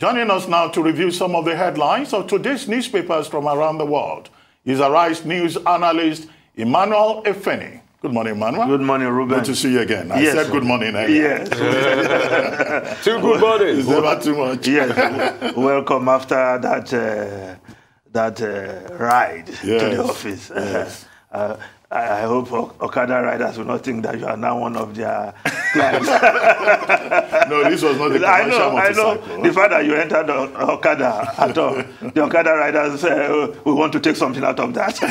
Joining us now to review some of the headlines of today's newspapers from around the world is Arise News analyst Emmanuel Efeni. Good morning, Emmanuel. Good morning, Ruben. Good to see you again. I said good morning earlier. Yes. Two good mornings. It's never too much. Yes. Welcome after that ride to the office. Yes. I hope Okada riders will not think that you are now one of their clients. No, this was not the commercial motorcycle. I know. The fact that you entered Okada at all, the Okada riders say, oh, we want to take something out of that.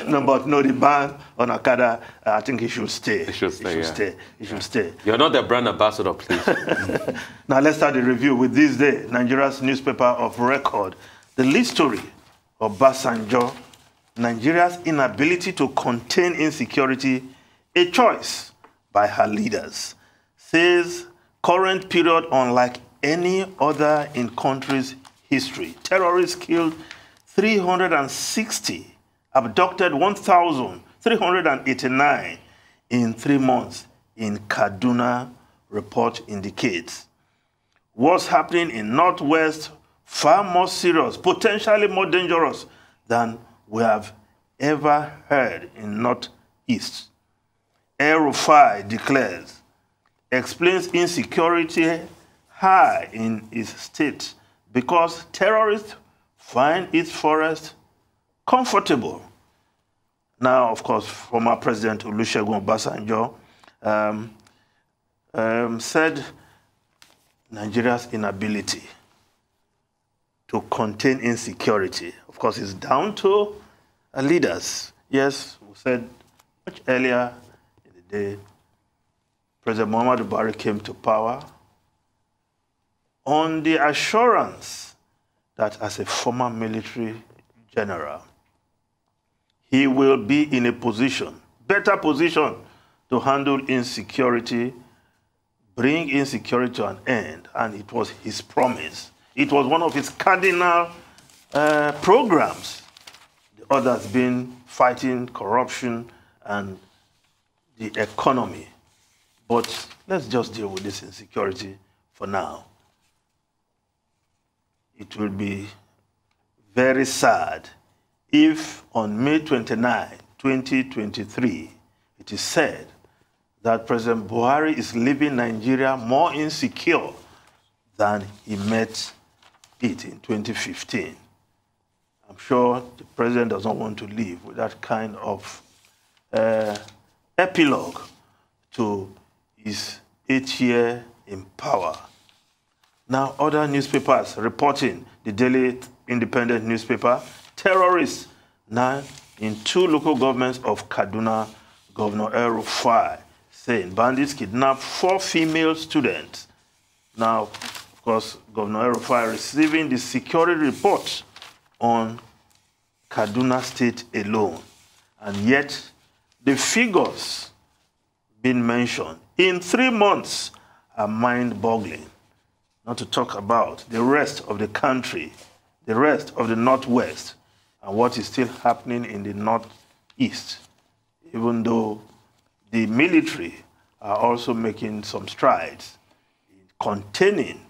No, but no, the ban on Okada, I think he should stay. He should stay, He should stay. You're not the brand ambassador, please. Now let's start the review with this day, Nigeria's newspaper of record. The lead story of Obasanjo, Nigeria's inability to contain insecurity, a choice by her leaders, says current period unlike any other in country's history. Terrorists killed 360, abducted 1,389 in 3 months in Kaduna, report indicates. What's happening in Northwest, far more serious, potentially more dangerous than we have ever heard in Northeast. El-Rufai declares, explains insecurity high in his state because terrorists find its forest comfortable. Now, of course, former President Olusegun Obasanjo said Nigeria's inability to contain insecurity, of course, is down to leaders. Yes, we said much earlier in the day, President Muhammadu Buhari came to power on the assurance that as a former military general, he will be in a position, better position, to handle insecurity, bring insecurity to an end, and it was his promise. It was one of his cardinal programs. The others been fighting corruption and the economy. But let's just deal with this insecurity for now. It will be very sad if on May 29, 2023, it is said that President Buhari is leaving Nigeria more insecure than he met it in 2015. I'm sure the president does not want to live with that kind of epilogue to his 8th year in power. Now, other newspapers reporting, the Daily Independent newspaper, terrorists now in 2 local governments of Kaduna, Governor El-Rufai saying bandits kidnapped 4 female students. Now, of course, Governor El-Rufai receiving the security report on Kaduna State alone. And yet, the figures being mentioned in 3 months are mind-boggling. Not to talk about the rest of the country, the rest of the Northwest, and what is still happening in the Northeast, even though the military are also making some strides in containing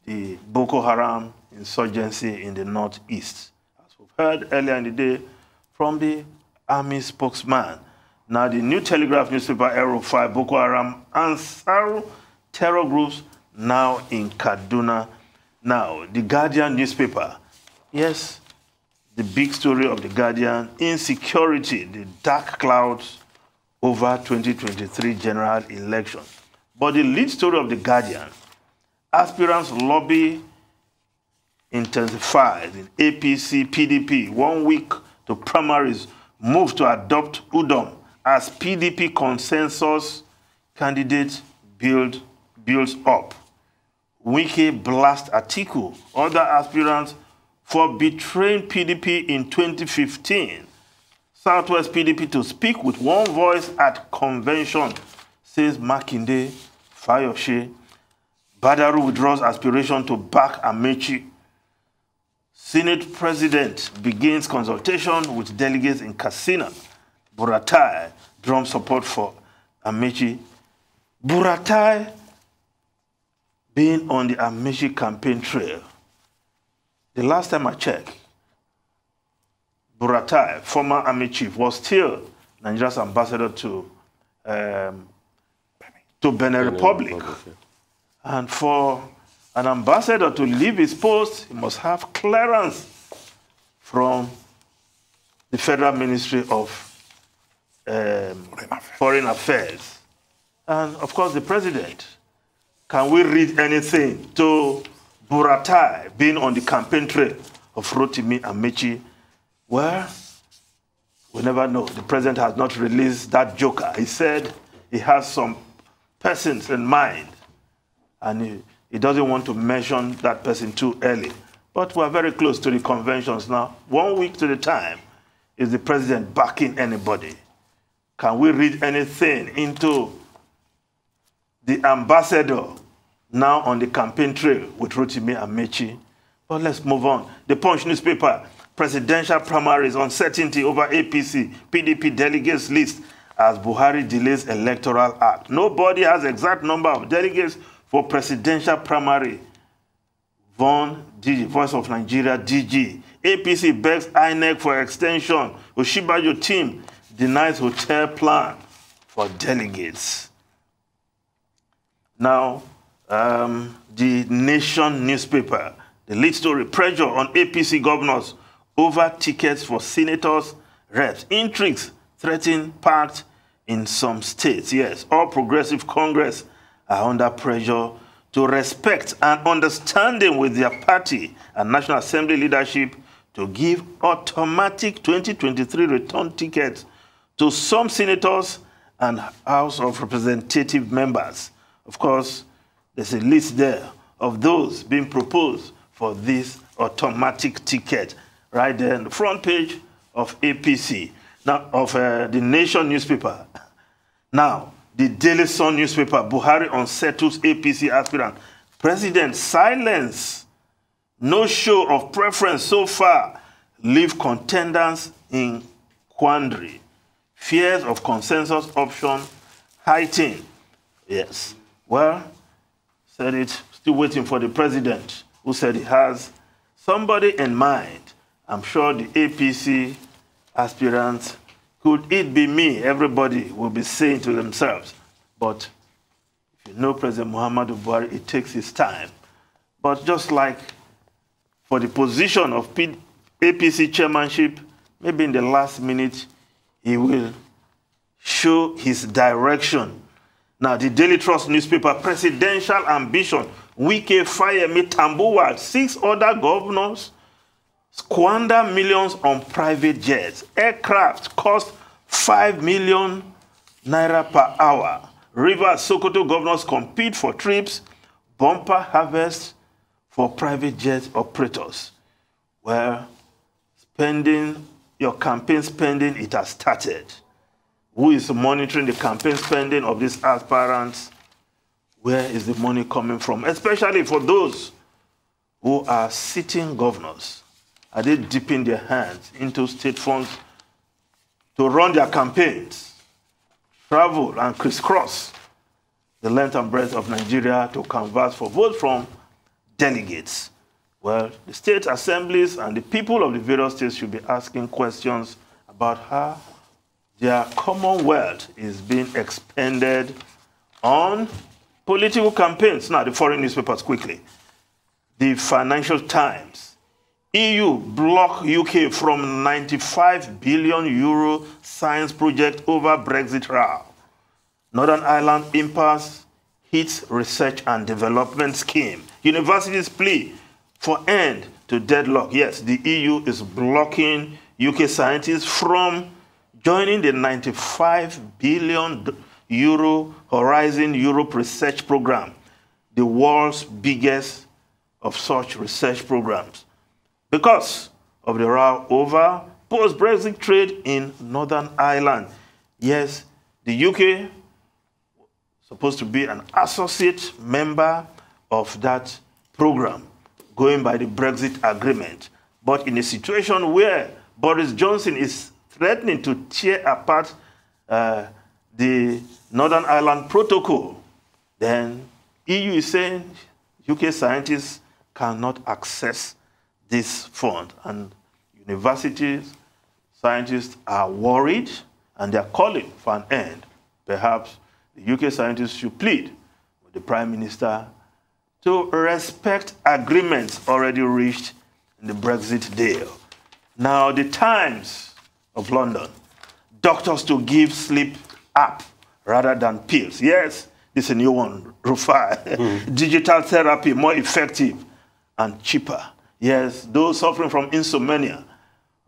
the Boko Haram insurgency in the Northeast. As we've heard earlier in the day from the Army spokesman. Now, the New Telegraph newspaper, El-Rufai, Boko Haram, Ansar terror groups now in Kaduna. Now, the Guardian newspaper, yes, the big story of the Guardian, insecurity, the dark clouds over 2023 general election. But the lead story of the Guardian, aspirants lobby intensifies in APC, PDP, 1 week to primaries, move to adopt Udom as PDP consensus candidate builds up. Wike blast Atiku, other aspirants for betraying PDP in 2015. Southwest PDP to speak with one voice at convention, says Makinde Fayoshe. Badaru withdraws aspiration to back Amechi. Senate President begins consultation with delegates in Katsina. Buratai drums support for Amechi. Buratai being on the Amaechi campaign trail. The last time I checked, Buratai, former army chief, was still Nigeria's ambassador to Benin Republic. And for an ambassador to leave his post, he must have clearance from the Federal Ministry of Foreign Affairs. And of course, the president. Can we read anything to Buratai being on the campaign trail of Rotimi Amaechi? Well, we never know. The president has not released that joker. He said he has some persons in mind, and he doesn't want to mention that person too early. But we're very close to the conventions now. 1 week to the time, is the president backing anybody? Can we read anything into the ambassador now on the campaign trail with Rotimi Amaechi? But let's move on. The Punch newspaper, presidential primaries, uncertainty over APC, PDP delegates list as Buhari delays electoral act. Nobody has exact number of delegates for presidential primary. Von DG, Voice of Nigeria, DG. APC begs INEC for extension. Oshibajo team denies hotel plan for delegates. Now, the Nation newspaper, the lead story, pressure on APC governors over tickets for senators, reps. Intrigues threaten pact in some states. Yes, all progressive Congress are under pressure to respect and understanding with their party and National Assembly leadership to give automatic 2023 return tickets to some senators and House of Representative members. Of course, there's a list there of those being proposed for this automatic ticket right there on the front page of APC, now of the Nation newspaper. Now, the Daily Sun newspaper, Buhari unsettles APC aspirant. President silence, no show of preference so far, leave contenders in quandary. Fears of consensus option heightened. Yes. Well, said it, still waiting for the president, who said he has somebody in mind. I'm sure the APC aspirants, could it be me? Everybody will be saying to themselves. But if you know President Muhammadu Buhari, it takes his time. But just like for the position of APC chairmanship, maybe in the last minute, he will show his direction. Now, the Daily Trust newspaper, presidential ambition, Wike fire me Tambuwal, 6 other governors squander millions on private jets. Aircraft cost 5 million naira per hour. Rivers Sokoto governors compete for trips. Bumper harvest for private jet operators. Well, spending, your campaign spending, it has started. Who is monitoring the campaign spending of these aspirants? Where is the money coming from? Especially for those who are sitting governors. Are they dipping their hands into state funds to run their campaigns, travel and crisscross the length and breadth of Nigeria to canvass for votes from delegates? Well, the state assemblies and the people of the various states should be asking questions about how their commonwealth is being expended on political campaigns. Now, the foreign newspapers quickly. The Financial Times. EU block UK from 95 billion euro science project over Brexit row. Northern Ireland impasse hits research and development scheme. Universities plea for end to deadlock. Yes, the EU is blocking UK scientists from joining the 95 billion euro Horizon Europe research program, the world's biggest of such research programs, because of the row over post-Brexit trade in Northern Ireland. Yes, the UK supposed to be an associate member of that program, going by the Brexit agreement. But in a situation where Boris Johnson is threatening to tear apart the Northern Ireland Protocol, then EU is saying UK scientists cannot access this fund, and universities, scientists are worried, and they are calling for an end. Perhaps the UK scientists should plead with the Prime Minister to respect agreements already reached in the Brexit deal. Now, the Times of London, doctors to give sleep app rather than pills. Yes, this is a new one, Rufai. Digital therapy, more effective and cheaper. Yes, those suffering from insomnia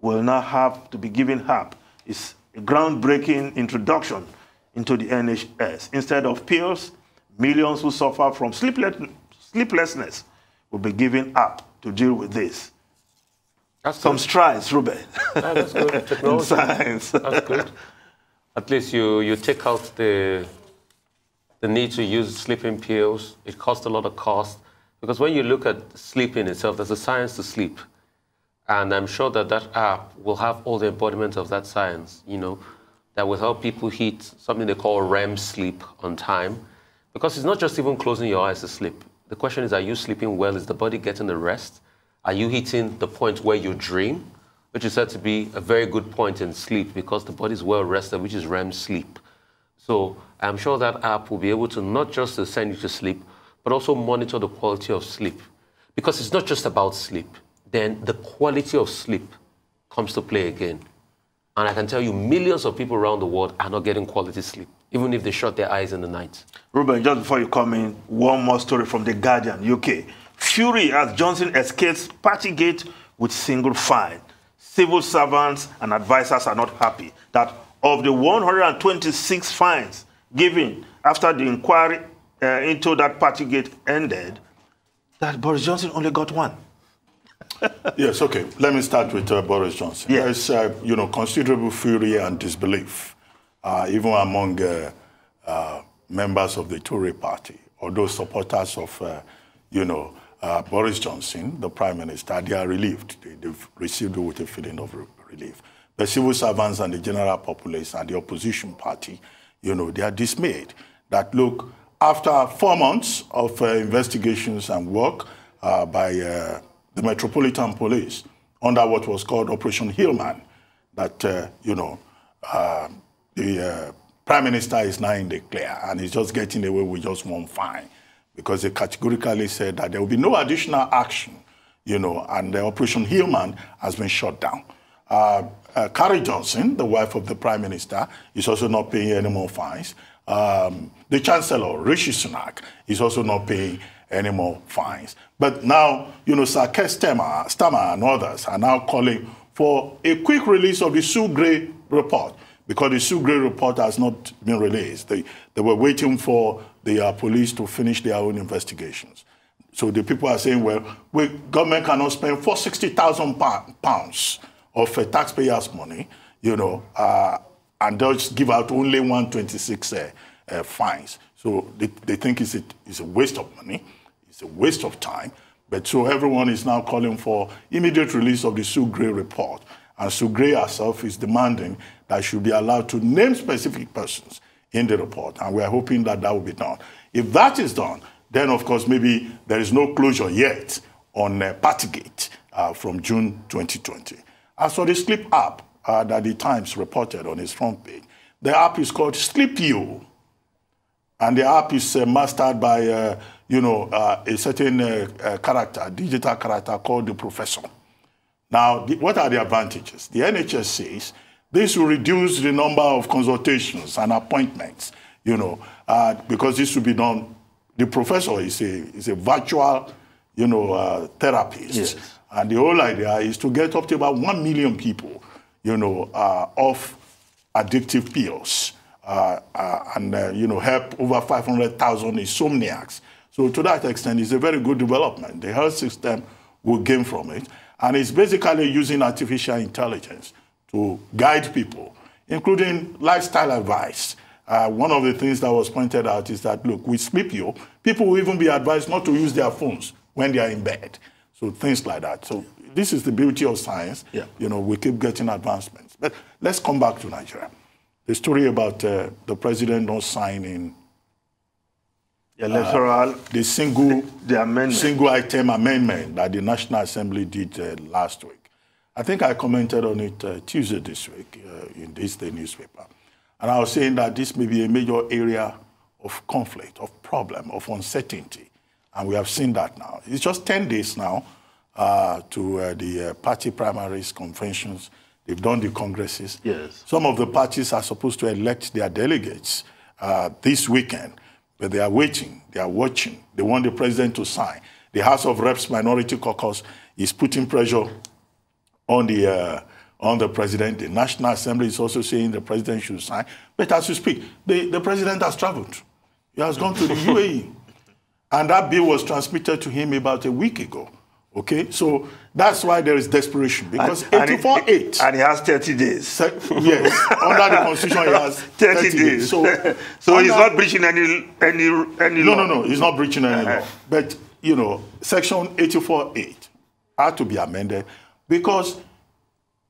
will now have to be given HAP. It's a groundbreaking introduction into the NHS. Instead of pills, millions who suffer from sleeplessness will be given HAP to deal with this. That's Some good. strides, Ruben. That's good. Technology. In science. That's good. At least you take out the need to use sleeping pills. It costs a lot of cost. Because when you look at sleeping itself, there's a science to sleep. And I'm sure that that app will have all the embodiments of that science, you know, that will help people hit something they call REM sleep on time. Because it's not just even closing your eyes to sleep. The question is, are you sleeping well? Is the body getting the rest? Are you hitting the point where you dream? Which is said to be a very good point in sleep because the body is well rested, which is REM sleep. So I'm sure that app will be able to not just send you to sleep, but also monitor the quality of sleep. Because it's not just about sleep. Then the quality of sleep comes to play again. And I can tell you millions of people around the world are not getting quality sleep, even if they shut their eyes in the night. Ruben, just before you come in, one more story from The Guardian, UK. Fury as Johnson escapes Partygate with single fine. Civil servants and advisors are not happy that of the 126 fines given after the inquiry into that Partygate ended, that Boris Johnson only got one. Yes, okay. Let me start with Boris Johnson. Yes. There's, considerable fury and disbelief, even among members of the Tory party, or those supporters of, Boris Johnson, the Prime Minister. They are relieved. They've received it with a feeling of relief. The civil servants and the general populace and the opposition party, they are dismayed that, look, after 4 months of investigations and work by the Metropolitan Police under what was called Operation Hillman, that, the Prime Minister is now in the clear and he's just getting away with just one fine because they categorically said that there will be no additional action, and the Operation Hillman has been shut down. Carrie Johnson, the wife of the Prime Minister, is also not paying any more fines. The Chancellor, Rishi Sunak, is also not paying any more fines. But now, Sir Keir Starmer and others are now calling for a quick release of the Sue Gray report because the Sue Gray report has not been released. They were waiting for the police to finish their own investigations. So the people are saying, well, government cannot spend £460,000 of taxpayers' money, and they'll just give out only 126 fines. So they think it's a waste of money, it's a waste of time. But so everyone is now calling for immediate release of the Sue Gray report. And Sue Gray herself is demanding that she should be allowed to name specific persons in the report. And we're hoping that that will be done. If that is done, then of course maybe there is no closure yet on Partygate from June 2020. As for the sleep app that the Times reported on its front page, the app is called Sleep You. And the app is mastered by, a certain character, digital character called the Professor. Now, what are the advantages? The NHS says this will reduce the number of consultations and appointments, because this will be done. The Professor is a virtual, therapist. Yes. And the whole idea is to get up to about 1 million people, off addictive pills. And help over 500,000 insomniacs. So to that extent, it's a very good development. The health system will gain from it. And it's basically using artificial intelligence to guide people, including lifestyle advice. One of the things that was pointed out is that, look, with Sleep You, people will even be advised not to use their phones when they are in bed. So things like that. So this is the beauty of science. Yeah. We keep getting advancements. But let's come back to Nigeria. The story about the president not signing electoral, the single amendment. single item amendment that the National Assembly did last week. I think I commented on it Tuesday this week in this day newspaper. And I was saying that this may be a major area of conflict, of problem, of uncertainty. And we have seen that now. It's just 10 days now to the party primaries, conventions. They've done the congresses. Yes. Some of the parties are supposed to elect their delegates this weekend, but they are waiting, they are watching. They want the president to sign. The House of Reps Minority Caucus is putting pressure on the president. The National Assembly is also saying the president should sign. But as you speak, the president has traveled. He has gone to the UAE. And that bill was transmitted to him about a week ago. Okay? So that's why there is desperation. Because 84-8. And he has 30 days. Yes. Under the Constitution, he has 30 days. So he's not breaching any law. No. He's not breaching any law. But, you know, Section 84-8 had to be amended because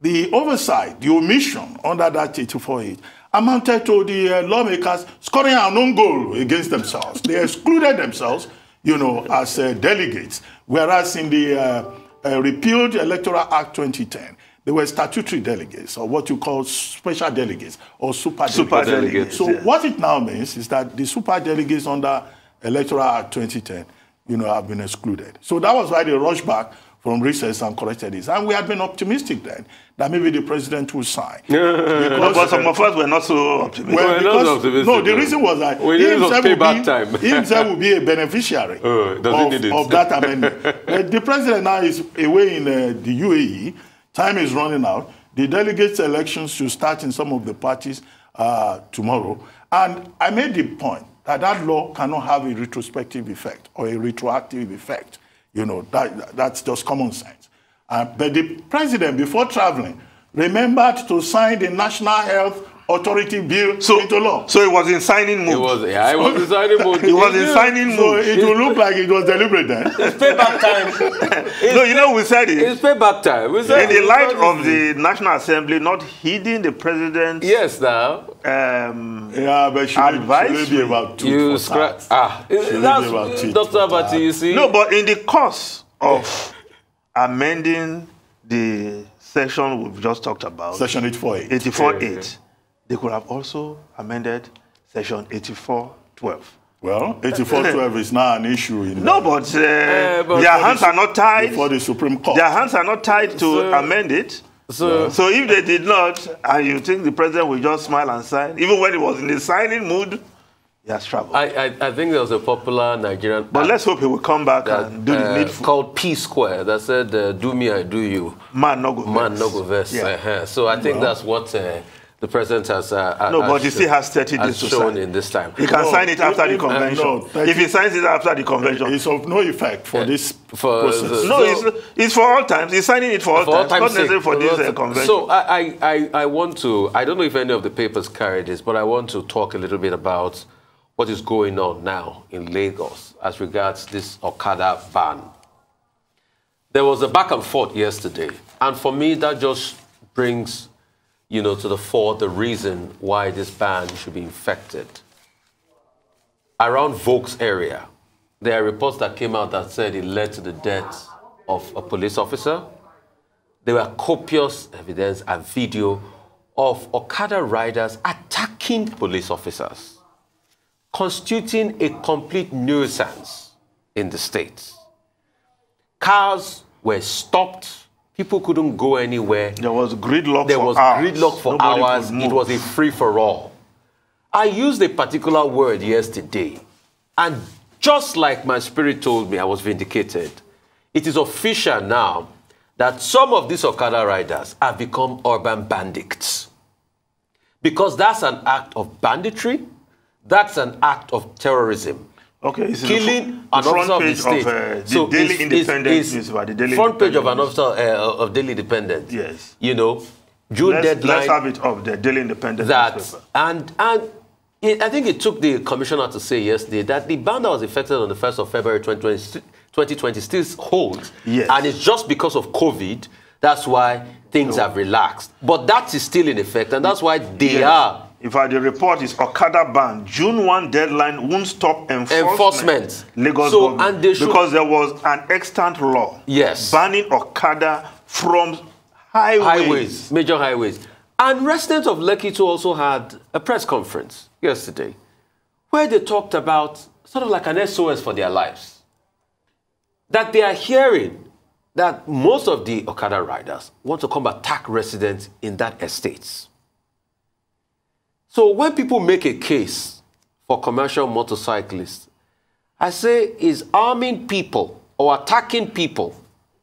the oversight, the omission under that 84-8 amounted to the lawmakers scoring an own goal against themselves. They excluded themselves, you know, as delegates, whereas in the repealed Electoral Act 2010, they were statutory delegates, or what you call special delegates, or super delegates. So what it now means is that the super delegates under Electoral Act 2010, you know, have been excluded. So that was why they rushed back from recess and corrected this. And we had been optimistic then that maybe the president would sign. But some of us were not so optimistic. Well, no, the reason was that he himself will be a beneficiary of that amendment. The president now is away in the UAE. Time is running out. The delegates' elections should start in some of the parties tomorrow. And I made the point that that law cannot have a retrospective effect or a retroactive effect. You know, that's just common sense. But the president, before traveling, remembered to sign the National Health Authority bill into law. So it was in signing mood. It was in signing mood. It was in signing mood. So it will look like it was deliberate then. It's payback time. No, you know, we said it. It's payback time. We said in the light of the National Assembly not heeding the president's yeah, but advice, be about two. You scratch. That's Dr. Abati, you see. No, but in the course of amending the section we've just talked about, Section 84-8. 84-8, they could have also amended Section 84-12. Well, 84-12 is now an issue. No, but their hands are not tied. Before the Supreme Court. Their hands are not tied to amend it. So if they did not, and you think the president will just smile and sign, even when he was in the signing mood, he has traveled. I think there was a popular Nigerian but let's hope he will come back and do the needful. Called P Square that said, do me, I do you. Man no go vex. Man no go vex. Yeah. So I think that's what the president has no, but he still has 30 days to sign in this time. He can sign it after the convention. If he signs it after the convention, it's of no effect for this process. It's for all times. He's signing it for all times, not necessarily for this convention. So I want to, I don't know if any of the papers carry this, but I want to talk a little bit about what is going on now in Lagos as regards this Okada ban. There was a back and forth yesterday, and for me that just brings to the fore the reason why this ban should be effected. Around Vokes area, there are reports that came out that said it led to the death of a police officer. There were copious evidence and video of Okada riders attacking police officers, constituting a complete nuisance in the state. Cars were stopped. People couldn't go anywhere. There was gridlock for hours. It was a free-for-all. I used a particular word yesterday, and just like my spirit told me, I was vindicated. It is official now that some of these Okada riders have become urban bandits. Because that's an act of banditry, that's an act of terrorism. Okay, it's killing an officer of the state. The Daily Independent newspaper. Front page of an officer of Daily Independent. Yes. June deadline. Let's have it of the Daily Independent newspaper. And I think it took the commissioner to say yesterday that the ban that was effected on the 1st of February 2020 still holds. Yes. And it's just because of COVID, that's why things have relaxed. But that is still in effect, and that's why they are In fact, the report is Okada ban. June 1 deadline won't stop enforcement. Lagos government. Because there was an extant law banning Okada from highways. Major highways. And residents of Lekki too also had a press conference yesterday where they talked about sort of like an SOS for their lives. That they are hearing that most of the Okada riders want to come attack residents in that estates. So when people make a case for commercial motorcyclists, I say, is arming people or attacking people,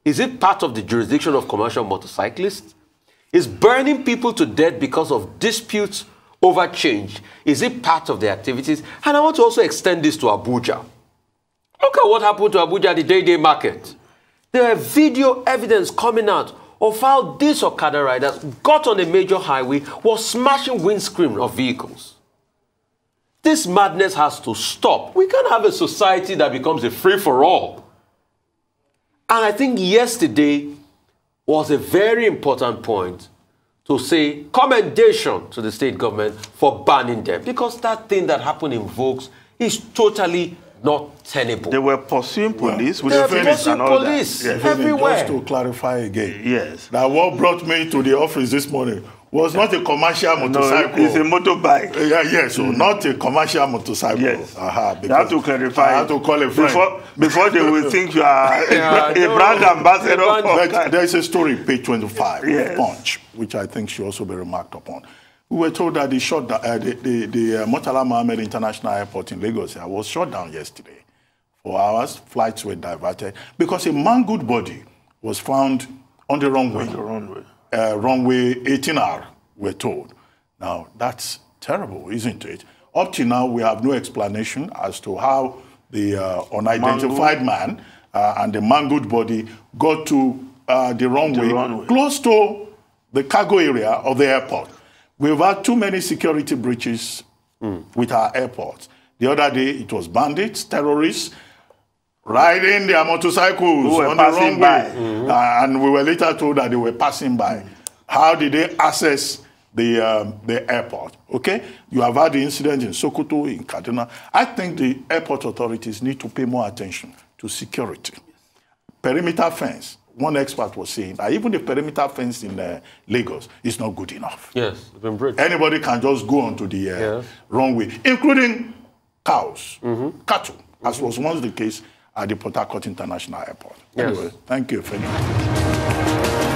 is it part of the jurisdiction of commercial motorcyclists? Is burning people to death because of disputes over change, is it part of the activities? And I want to also extend this to Abuja. Look at what happened to Abuja at the day-day market. There are video evidence coming out of how these Okada riders got on a major highway, was smashing windscreen of vehicles. This madness has to stop. We can't have a society that becomes a free-for-all. And I think yesterday was a very important point to say commendation to the state government for banning them, because that thing that happened in Volks is totally not tenable. They were pursuing police with the finish and all police that. Yes. everywhere. Just to clarify again, yes, that what brought me to the office this morning was not a commercial motorcycle. No, it's a motorbike. Yes, so not a commercial motorcycle. Yes. You have to clarify. I have to call a friend. Before they will think you are a brand ambassador. But there is a story, page 25, of Punch, which I think should also be remarked upon. We were told that the Murtala Mohammed International Airport in Lagos was shut down yesterday. For hours, flights were diverted because a mangled body was found on the runway. Runway 18R, we're told. Now, that's terrible, isn't it? Up to now, we have no explanation as to how the unidentified man and the mangled body got to the runway close to the cargo area of the airport. We've had too many security breaches with our airports. The other day, it was bandits, terrorists, riding their motorcycles on the runway. And we were later told that they were passing by. How did they access the airport? Okay? You have had the incident in Sokoto, in Kaduna. I think the airport authorities need to pay more attention to security. Perimeter fence. One expert was saying that even the perimeter fence in Lagos is not good enough. Yes, it's been bridged. Anybody can just go onto the runway, including cows, cattle, as was once the case at the Port Harcourt International Airport. Anyway, thank you, Femi.